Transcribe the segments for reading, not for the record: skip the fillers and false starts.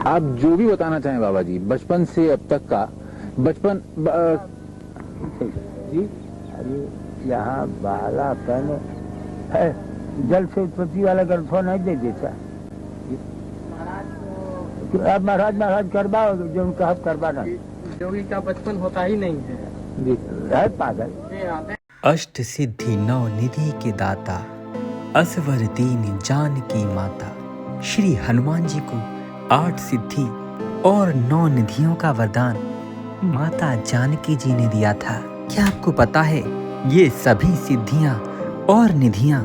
आप जो भी बताना चाहें बाबा जी, बचपन से अब तक का बचपन जी। अरे यहाँ बालापन है, जल से उत्पत्ति वाला ग्रंथों नहीं दे देता। अब महाराज करवाओगे जो उनका हक करवाना। जोगी का बचपन होता ही नहीं है जी है पागल। अष्ट सिद्धि नौ निधि के दाता, असवर दीन जानकी माता। श्री हनुमान जी को 8 सिद्धि और 9 निधियों का वरदान माता जानकी जी ने दिया था। क्या आपको पता है ये सभी सिद्धियां और निधियां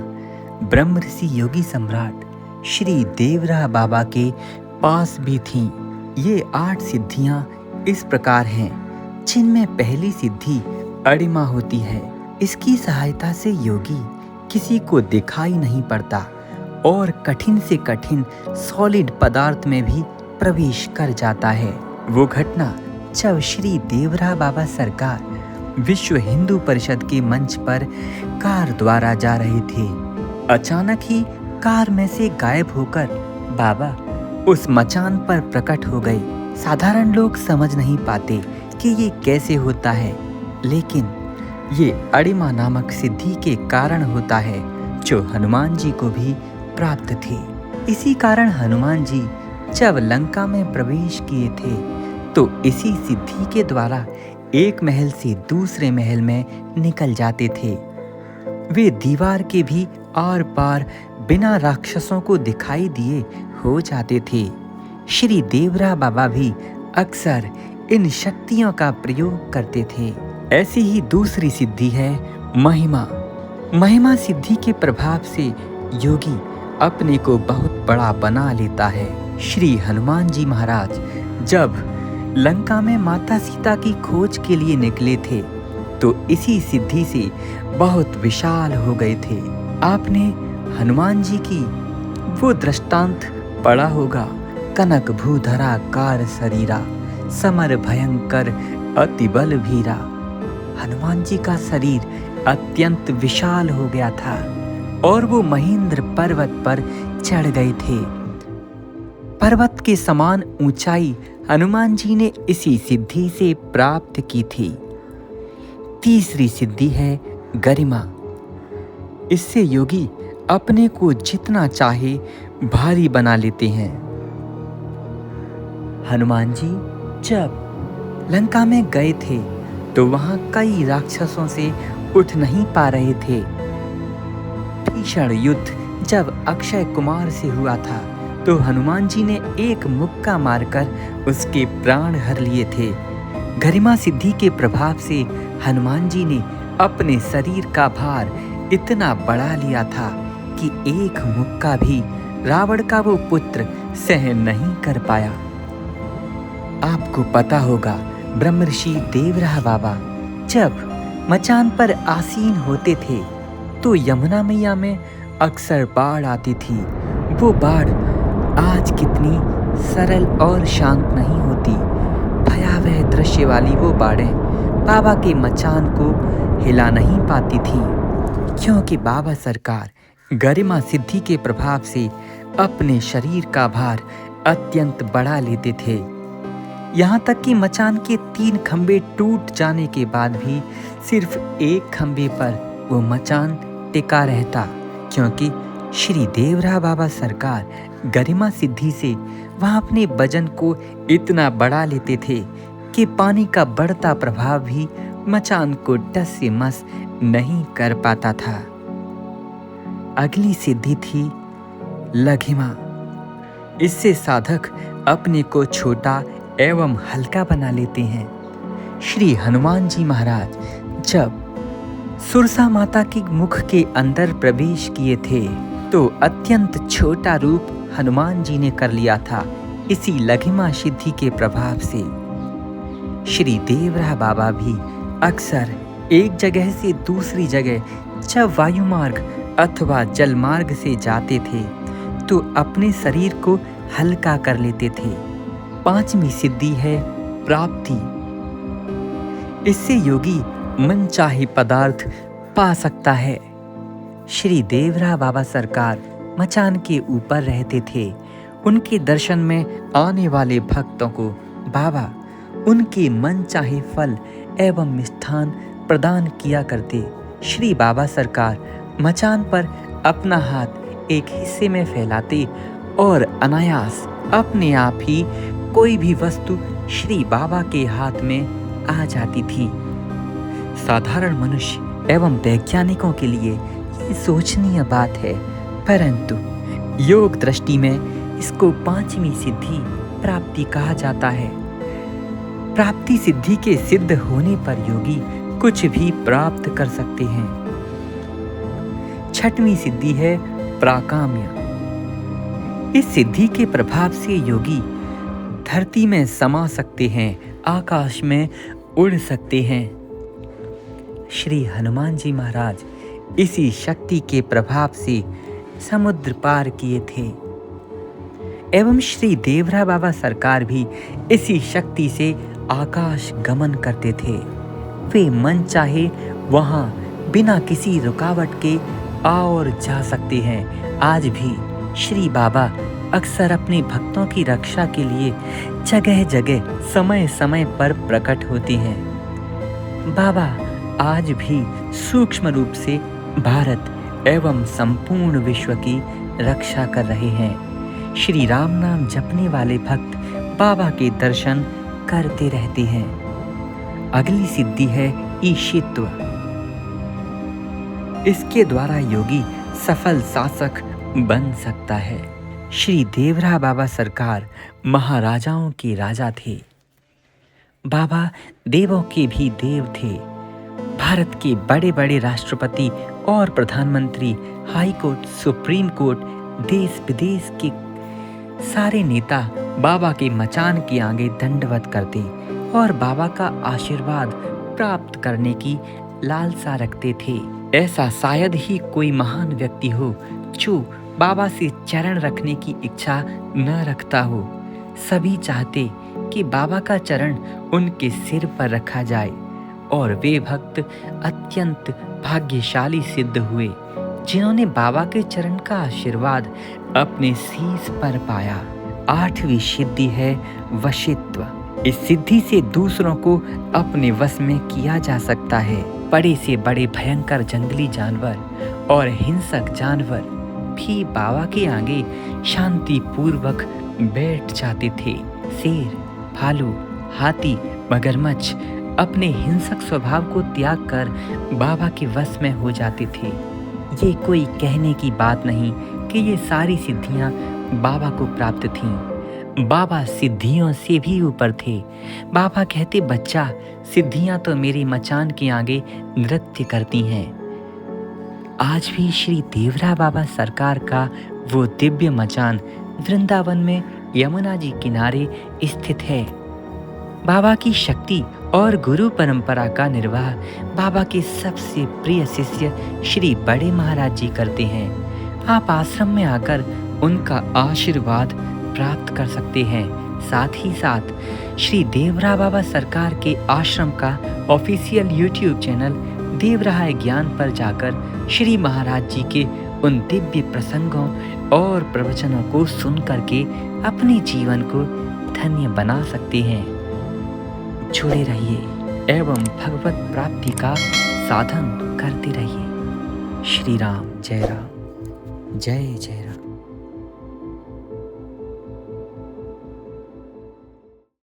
ब्रह्म ऋषि योगी सम्राट श्री देवरा बाबा के पास भी थीं। ये 8 सिद्धियां इस प्रकार हैं, जिनमें पहली सिद्धि अड़िमा होती है। इसकी सहायता से योगी किसी को दिखाई नहीं पड़ता और कठिन से कठिन सॉलिड पदार्थ में भी प्रवेश कर जाता है। वो घटना जब श्री देवरा बाबा सरकार विश्व हिंदू परिषद के मंच पर कार द्वारा जा रहे थे। अचानक ही कार में से गायब होकर बाबा उस मचान पर प्रकट हो गए। साधारण लोग समझ नहीं पाते कि ये कैसे होता है, लेकिन ये अड़िमा नामक सिद्धि के कारण होता है, जो हनुमान जी को भी प्राप्त थे। इसी कारण हनुमान जी जब लंका में प्रवेश किए थे तो इसी सिद्धि के द्वारा एक महल से दूसरे महल में निकल जाते थे। वे दीवार के भी आर पार बिना राक्षसों को दिखाई दिए हो जाते थे। श्री देवरा बाबा भी अक्सर इन शक्तियों का प्रयोग करते थे। ऐसी ही दूसरी सिद्धि है महिमा। महिमा सिद्धि के प्रभाव से योगी अपने को बहुत बड़ा बना लेता है। श्री हनुमान जी महाराज जब लंका में माता सीता की खोज के लिए निकले थे तो इसी सिद्धि से बहुत विशाल हो गए थे। आपने हनुमान जी की वो दृष्टांत पढ़ा होगा, कनक भूधरा कार शरीरा, समर भयंकर अति बल भीरा। हनुमान जी का शरीर अत्यंत विशाल हो गया था और वो महेंद्र पर्वत पर चढ़ गए थे। पर्वत के समान ऊंचाई हनुमान जी ने इसी सिद्धि से प्राप्त की थी। तीसरी सिद्धि है गरिमा। इससे योगी अपने को जितना चाहे भारी बना लेते हैं। हनुमान जी जब लंका में गए थे तो वहां कई राक्षसों से उठ नहीं पा रहे थे। भीषण युद्ध जब अक्षय कुमार से हुआ था तो हनुमान जी ने एक मुक्का मारकर उसके प्राण हर लिए थे। गरिमा सिद्धि के प्रभाव से हनुमान जी ने अपने शरीर का भार इतना बढ़ा लिया था कि एक मुक्का भी रावण का वो पुत्र सहन नहीं कर पाया। आपको पता होगा ब्रह्मर्षि देवरा बाबा जब मचान पर आसीन होते थे तो यमुना मैया में अक्सर बाढ़ आती थी। वो बाढ़ आज कितनी सरल और शांत नहीं होती। भयावह दृश्य वाली वो बाढ़ें बाबा के मचान को हिला नहीं पाती थी, क्योंकि बाबा सरकार गरिमा सिद्धि के प्रभाव से अपने शरीर का भार अत्यंत बढ़ा लेते थे। यहाँ तक कि मचान के 3 खंभे टूट जाने के बाद भी सिर्फ एक खंभे पर वो मचान टिका रहता, क्योंकि श्री देवरा बाबा सरकार गरिमा सिद्धि से वहां अपने वजन को इतना बढ़ा लेते थे कि पानी का बढ़ता प्रभाव भी मचान को टस से मस नहीं कर पाता था। अगली सिद्धि थी लघिमा। इससे साधक अपने को छोटा एवं हल्का बना लेते हैं। श्री हनुमान जी महाराज जब सुरसा माता के मुख के अंदर प्रवेश किए थे तो अत्यंत छोटा रूप हनुमान जी ने कर लिया था। इसी लघिमा सिद्धि के प्रभाव से श्री देवरा बाबा भी अक्सर एक जगह से दूसरी जगह जब वायु मार्ग अथवा जल मार्ग से जाते थे तो अपने शरीर को हल्का कर लेते थे। 5वीं सिद्धि है प्राप्ति। इससे योगी मनचाहे पदार्थ पा सकता है। श्री देवरा बाबा सरकार मचान के ऊपर रहते थे। उनके दर्शन में आने वाले भक्तों को बाबा उनके मन चाहे फल एवं मिष्ठान प्रदान किया करते। श्री बाबा सरकार मचान पर अपना हाथ एक हिस्से में फैलाते और अनायास अपने आप ही कोई भी वस्तु श्री बाबा के हाथ में आ जाती थी। साधारण मनुष्य एवं वैज्ञानिकों के लिए ये सोचनीय बात है, परंतु योग दृष्टि में इसको 5वीं सिद्धि प्राप्ति कहा जाता है। प्राप्ति सिद्धि के सिद्ध होने पर योगी कुछ भी प्राप्त कर सकते हैं। 6वीं सिद्धि है प्राकाम्य। इस सिद्धि के प्रभाव से योगी धरती में समा सकते हैं, आकाश में उड़ सकते हैं। श्री हनुमान जी महाराज इसी शक्ति के प्रभाव से समुद्र पार किए थे एवं श्री देवरा बाबा सरकार भी इसी शक्ति से आकाश गमन करते थे। वे मन चाहे वहां बिना किसी रुकावट के आ और जा सकते हैं। आज भी श्री बाबा अक्सर अपने भक्तों की रक्षा के लिए जगह जगह समय समय पर प्रकट होते हैं। बाबा आज भी सूक्ष्म रूप से भारत एवं संपूर्ण विश्व की रक्षा कर रहे हैं। श्री राम नाम जपने वाले भक्त बाबा के दर्शन करते रहते हैं। अगली सिद्धि है ईशित्व। इसके द्वारा योगी सफल शासक बन सकता है। श्री देवरा बाबा सरकार महाराजाओं के राजा थे। बाबा देवों के भी देव थे। भारत के बड़े बड़े राष्ट्रपति और प्रधानमंत्री, हाई कोर्ट, सुप्रीम कोर्ट, देश विदेश के सारे नेता बाबा के मचान के आगे दंडवत करते और बाबा का आशीर्वाद प्राप्त करने की लालसा रखते थे। ऐसा शायद ही कोई महान व्यक्ति हो जो बाबा से चरण रखने की इच्छा न रखता हो। सभी चाहते कि बाबा का चरण उनके सिर पर रखा जाए और वे भक्त अत्यंत भाग्यशाली सिद्ध हुए जिन्होंने बाबा के चरण का आशीर्वाद अपने शीश पर पाया। 8वीं सिद्धि है वशित्व। इस सिद्धि से दूसरों को अपने वश में किया जा सकता है। बड़े से बड़े भयंकर जंगली जानवर और हिंसक जानवर भी बाबा के आगे शांति पूर्वक बैठ जाते थे। शेर, भालू, हाथी, मगरमच्छ अपने हिंसक स्वभाव को त्याग कर बाबा के वश में हो जाते थे। ये कोई कहने की बात नहीं कि ये सारी सिद्धियां बाबा को प्राप्त थीं। बाबा सिद्धियों से भी ऊपर थे। बाबा कहते, बच्चा, सिद्धियां तो मेरी मचान के आगे नृत्य करती हैं। आज भी श्री देवरा बाबा सरकार का वो दिव्य मचान वृंदावन में यमुना जी किनारे स्थित है। बाबा की शक्ति और गुरु परंपरा का निर्वाह बाबा के सबसे प्रिय शिष्य श्री बड़े महाराज जी करते हैं। आप आश्रम में आकर उनका आशीर्वाद प्राप्त कर सकते हैं। साथ ही साथ श्री देवरा बाबा सरकार के आश्रम का ऑफिशियल यूट्यूब चैनल देवराय ज्ञान पर जाकर श्री महाराज जी के उन दिव्य प्रसंगों और प्रवचनों को सुन करके अपने जीवन को धन्य बना सकते हैं। जुड़े रहिए एवं भगवत प्राप्ति का साधन करते रहिए। श्री राम, जय राम, जय जय राम।